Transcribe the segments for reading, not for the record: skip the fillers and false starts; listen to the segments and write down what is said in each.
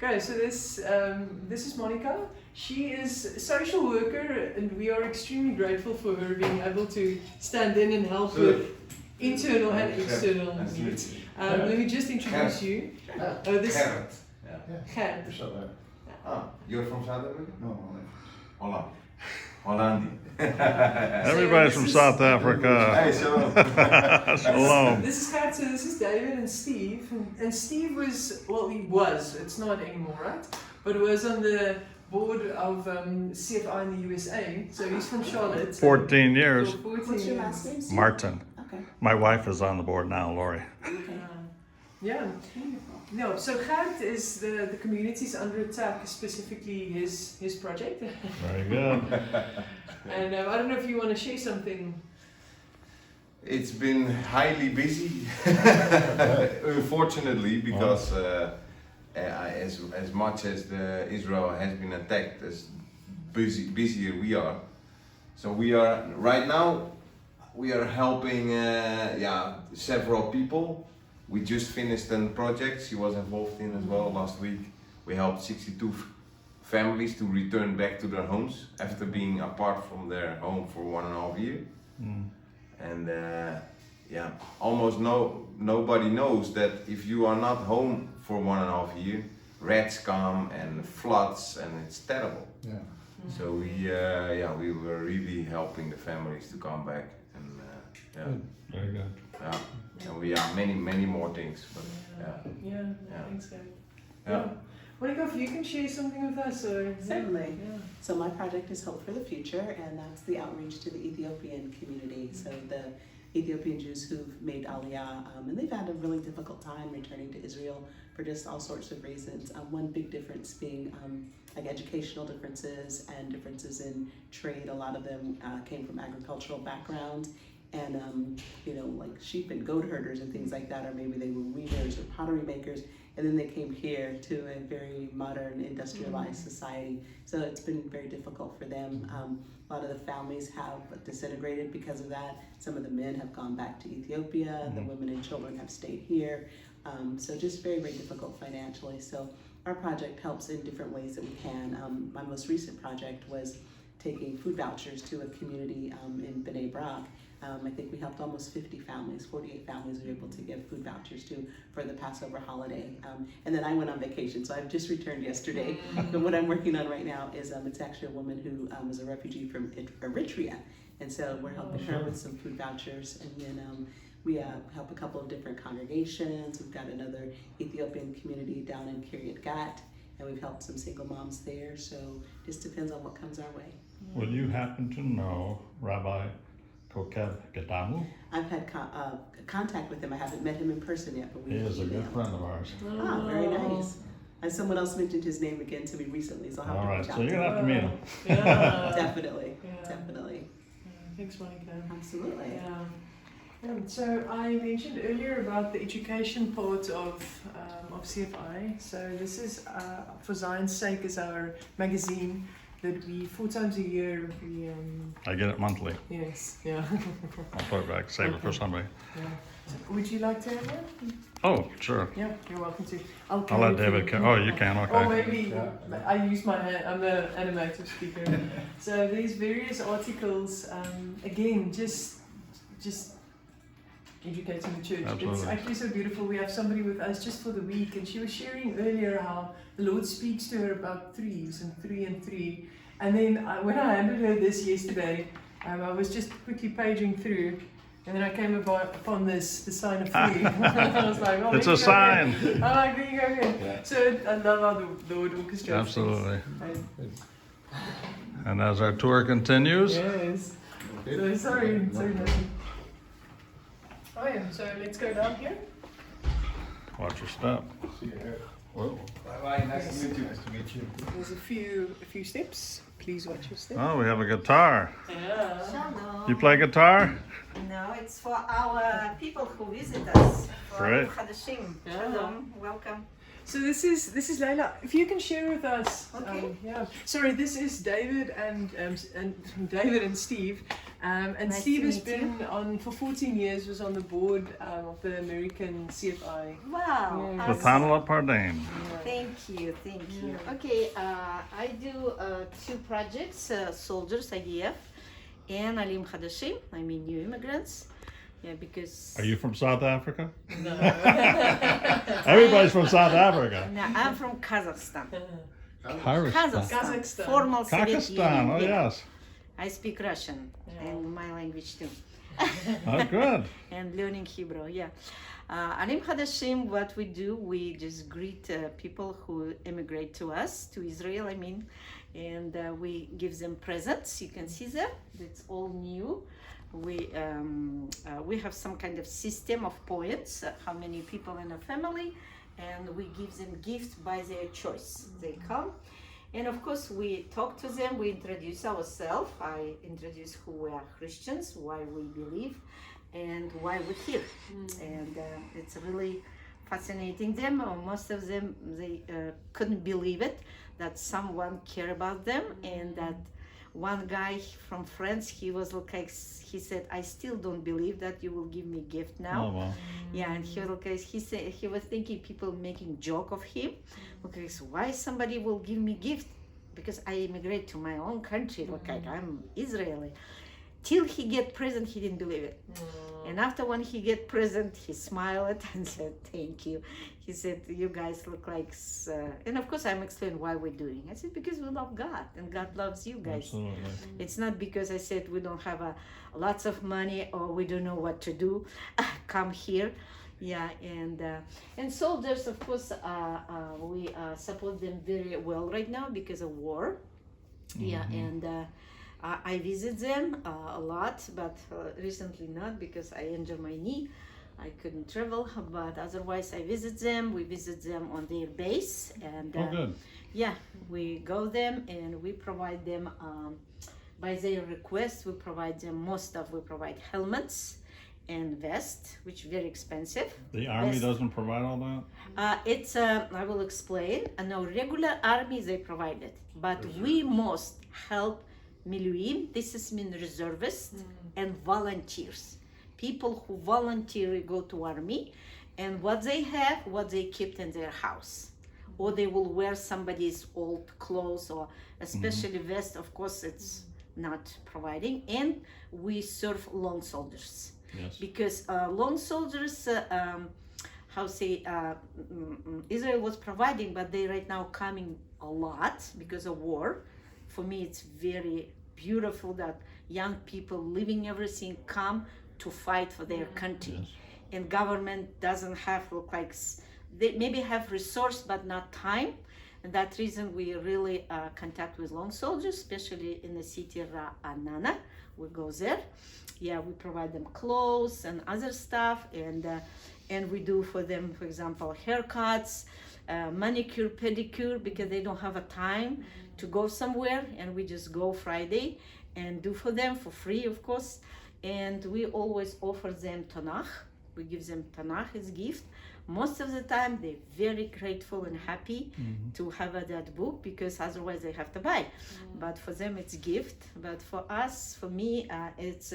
Okay, so this is Monica. She is a social worker, and we are extremely grateful for her being able to stand in and help with internal and external needs. Let me just introduce you. This Gerrit. Gerrit. You're from South Africa? No, Holland. Hollandi. Everybody's from South Africa. Hey, shalom. Shalom. This is Gerrit, so this is David and Steve. And Steve he was, it's not anymore, right? But was on the board of CFI in the USA. So he's from Charlotte. 14 years. 14 What's your years. last name? Steve? Martin. Okay. My wife is on the board now, Lori. Okay. Yeah. No, so Gerrit is the communities under attack, specifically his project. Very good. And I don't know if you want to share something. It's been highly busy, unfortunately, because as much as Israel has been attacked, as busier we are. So we are right now. We are helping several people. We just finished a project she was involved in as well last week. We helped 62 families to return back to their homes after being apart from their home for 1.5 years. And almost nobody knows that if you are not home for 1.5 years, rats come and floods, and it's terrible. Yeah. So we were really helping the families to come back, and Very good. and we have many more things. But Yeah. Yeah. Thanks, guys. yeah. Monica, if you can share something with us, or Certainly. Yeah. So my project is Hope for the Future, and that's the outreach to the Ethiopian community. So the Ethiopian Jews who've made Aliyah, and they've had a really difficult time returning to Israel for just all sorts of reasons. One big difference being like educational differences and differences in trade. A lot of them came from agricultural backgrounds, and like sheep and goat herders and things like that, or maybe they were weavers or pottery makers. And then they came here to a very modern, industrialized society. So it's been very difficult for them. A lot of the families have disintegrated because of that. Some of the men have gone back to Ethiopia. The women and children have stayed here. So just very, very difficult financially. So our project helps in different ways that we can. My most recent project was taking food vouchers to a community in Bnei Brak. I think we helped almost 50 families, 48 families we were able to give food vouchers to for the Passover holiday. And then I went on vacation, so I've just returned yesterday. But what I'm working on right now is it's actually a woman who was a refugee from Eritrea. And so we're helping her with some food vouchers. And then we help a couple of different congregations. We've got another Ethiopian community down in Kiryat Gat, and we've helped some single moms there. So just depends on what comes our way. Will you happen to know Rabbi Kokev Gadamu? I've had contact with him. I haven't met him in person yet, but we He is a good emailed. friend of ours. Ah, very nice. And someone else mentioned his name again to me recently, so I'll have All to right, reach out so you're to gonna him. have to meet him. Yeah. Definitely, Yeah. definitely. Thanks, Monica. Absolutely. So I mentioned earlier about the education part of CFI. So this is For Zion's Sake is our magazine that we 4 times a year we I get it monthly. yes, yeah. I'll put it back, save it for somebody. Yeah. So would you like to have one? Oh, sure. Yeah, you're welcome to. I'll carry let it for David. you. Oh, you can. Or Okay. maybe I use my hand. I'm the animator speaker. So there's various articles. Again, just educating the church. It's Absolutely. actually so beautiful. We have somebody with us just for the week, and she was sharing earlier how the Lord speaks to her about threes and 3 and 3. And then when I handed her this yesterday, I was just quickly paging through. And then I came upon the sign of 3. I was like, oh, It's there a you go sign. again. I'm like, there you go again. So I love how the Lord orchestrates Absolutely. things. And as our tour continues, Yes. So, sorry. Nathan. Oh yeah, so let's go down here. watch your step. See you here. Whoa. Bye. Nice to meet you. Nice to meet you. There's a few steps. Please watch your step. Oh, we have a guitar. Yeah. Shalom. You play guitar? No, it's for our people who visit us. For Great. Hadashim. Yeah. Shalom. Welcome. So this is Leila. If you can share with us. Okay. Yeah. Sorry, this is David and David and Steve. And Nice Steve to has meet been on for 14 years. Was on the board of the American CFI. Wow. Yeah. The awesome. panel of Pardane. Thank you. Yeah. Okay, I do 2 projects, Soldiers IDF and Alim Hadashim, I mean new immigrants. Yeah, because Are you from South Africa? No. Everybody's from South Africa. No, I'm from Kazakhstan. Kazakhstan. Kazakhstan. Formal Soviet Kazakhstan, Union. oh Yeah. yes. I speak Russian and my language too. Oh, good. And learning Hebrew, yeah. Alim Hadashim, what we do, we just greet people who immigrate to us, to Israel, I mean, and we give them presents. You can see them. It's all new. We have some kind of system of points, how many people in a family, and we give them gifts by their choice. They come. And of course, we talk to them, we introduce ourselves. I introduce who we are Christians, why we believe, and why we're here. And it's really fascinating them. Most of them, they couldn't believe it, that someone care about them, and that one guy from France, he was like, he said, I still don't believe that you will give me a gift now. Oh, well. Yeah, and he was like, he said he was thinking people making joke of him. Okay, so why somebody will give me gift? Because I immigrate to my own country. Okay, I'm Israeli. Till he get present, he didn't believe it. And after when he get present, he smiled and said, thank you. He said, you guys look like, and of course I'm explaining why we're doing. I said, because we love God and God loves you guys. Absolutely. It's not because I said we don't have lots of money or we don't know what to do. Come here. Yeah, and soldiers, of course, we support them very well right now because of war. Yeah, and I visit them a lot, but recently not because I injured my knee. I couldn't travel, but otherwise I visit them. We visit them on their base, and Oh, good. yeah, we go them and we provide them by their request. We provide them we provide helmets and vest, which is very expensive. The Army Vest. doesn't provide all that? It's I will explain. No, regular army they provide it, but we most help miluim. This is mean reservists and volunteers. People who voluntarily go to army, and what they have, what they keep in their house, or they will wear somebody's old clothes, or especially vest. Of course, it's not providing, and we serve lone soldiers. Yes. Because lone soldiers, Israel was providing, but they right now coming a lot because of war. For me, it's very beautiful that young people leaving everything come to fight for their country. Yes. And government doesn't have they maybe have resource but not time. And that reason we really contact with lone soldiers, especially in the city Ra'anana. We go there. Yeah, we provide them clothes and other stuff, and we do for them, for example, haircuts, manicure, pedicure, because they don't have a time to go somewhere, and we just go Friday and do for them for free, of course. And we always offer them Tanakh. We give them Tanakh as gift. Most of the time, they're very grateful and happy to have that book, because otherwise they have to buy. But for them, it's gift. But for us, for me, it's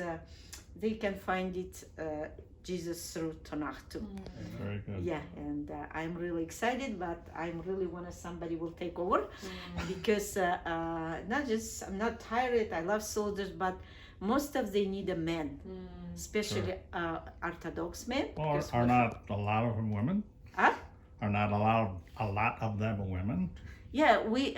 they can find it Jesus through Tanakh too. Very good. Yeah, and I'm really excited, but I'm really want somebody will take over, because not just I'm not tired. I love soldiers, but most of they need a man, especially Orthodox men. Or because are not a lot of them women? Huh? Are not allowed a lot of them women? Yeah, we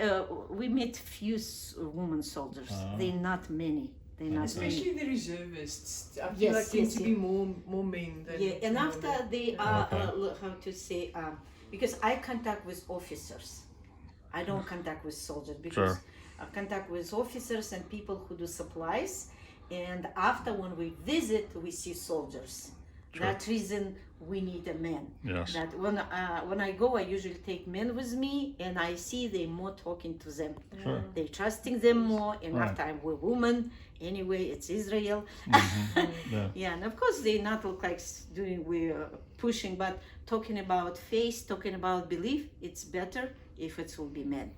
meet few women soldiers. They're not many. They're not Especially many. the reservists. I feel Yes, like tend yes, to be more men than Yeah, and women. after they Okay. how to say, because I contact with officers, I don't contact with soldiers, because Sure. I contact with officers and people who do supplies, and after when we visit, we see soldiers. Sure. That reason we need a man. Yes. That when I go, I usually take men with me, and I see they more talking to them. Sure. They trusting them more, and Right. after I'm with woman, anyway, it's Israel. Yeah. Yeah, and of course they not look like we're pushing, but talking about faith, talking about belief, it's better if it will be men.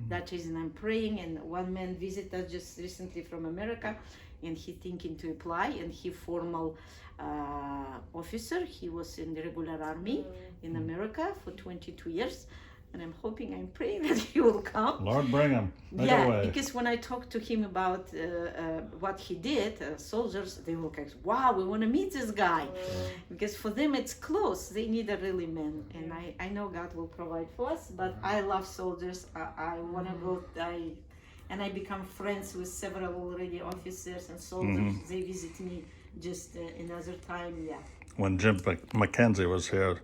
That reason I'm praying, and one man visited us just recently from America, and he thinking to apply, and he formal officer. He was in the regular army in America for 22 years, and I'm hoping, I'm praying that he will come. Lord, bring him. Make a Yeah, way. because when I talked to him about what he did, soldiers, they were like, wow, we want to meet this guy. Because for them it's close. They need a really man. And I know God will provide for us, but I love soldiers. I want to go. I become friends with several already officers and soldiers. They visit me just another time, yeah. When Jim McKenzie was here,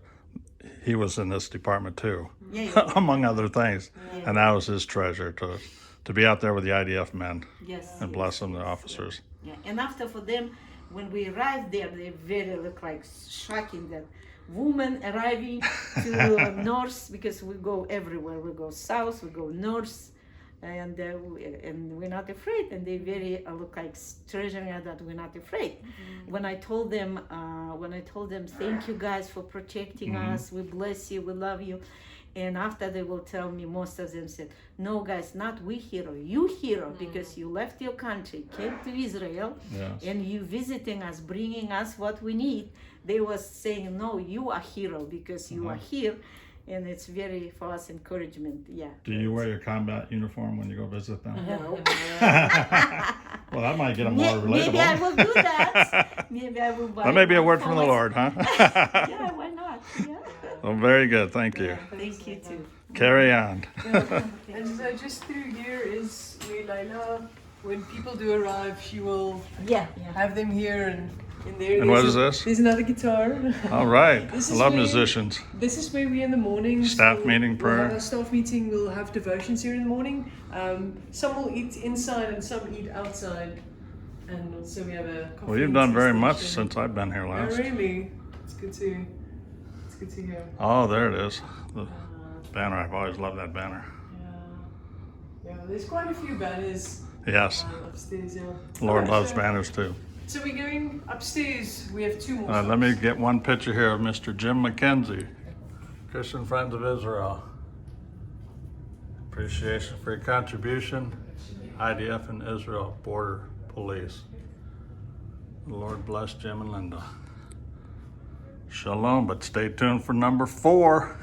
he was in this department too, Yeah. among other things. Yeah. And that was his treasure to be out there with the IDF men Yes. and bless them, the officers. Yeah, and after for them, when we arrived there, they very look like shocking that woman arriving to north, because we go everywhere. We go south, we go north, and we're not afraid. And they very look like treasuring that we're not afraid. When I told them, thank you guys for protecting us. We bless you. We love you. And after they will tell me, most of them said, no guys, not we hero, you hero, because you left your country, came to Israel, Yes. and you visiting us, bringing us what we need. They was saying, no, you are hero because you are here. And it's very, for us, encouragement, yeah. Do you wear your combat uniform when you go visit them? No. Well, that might get them more relatable. Maybe I will do that. Maybe I will buy That may be a one word for from the myself. Lord, huh? Yeah, why not? Yeah. Well, very good. Thank you. Thank you too. Carry on. And so just through here is where Laila, when people do arrive, she will Yeah. have them here and in there. And what there's is this? There's another guitar. All right. This I is love where- musicians. This is where we in the mornings. Staff meeting, We'll have prayer. a staff meeting. We'll have devotions here in the morning. Some will eat inside and some eat outside. And so we have a coffee Well, you've done and very tea much station. since I've been here Oh, last. really? It's good to hear. Oh, there it is. The banner. I've always loved that banner. Yeah, there's quite a few banners Yes. upstairs. Yeah. Lord Alright, loves so- banners too. So we're going upstairs. We have two more. Let me get one picture here of Mr. Jim McKenzie, Christian Friends of Israel. Appreciation for your contribution, IDF and Israel Border Police. The Lord bless Jim and Linda. Shalom, but stay tuned for number 4.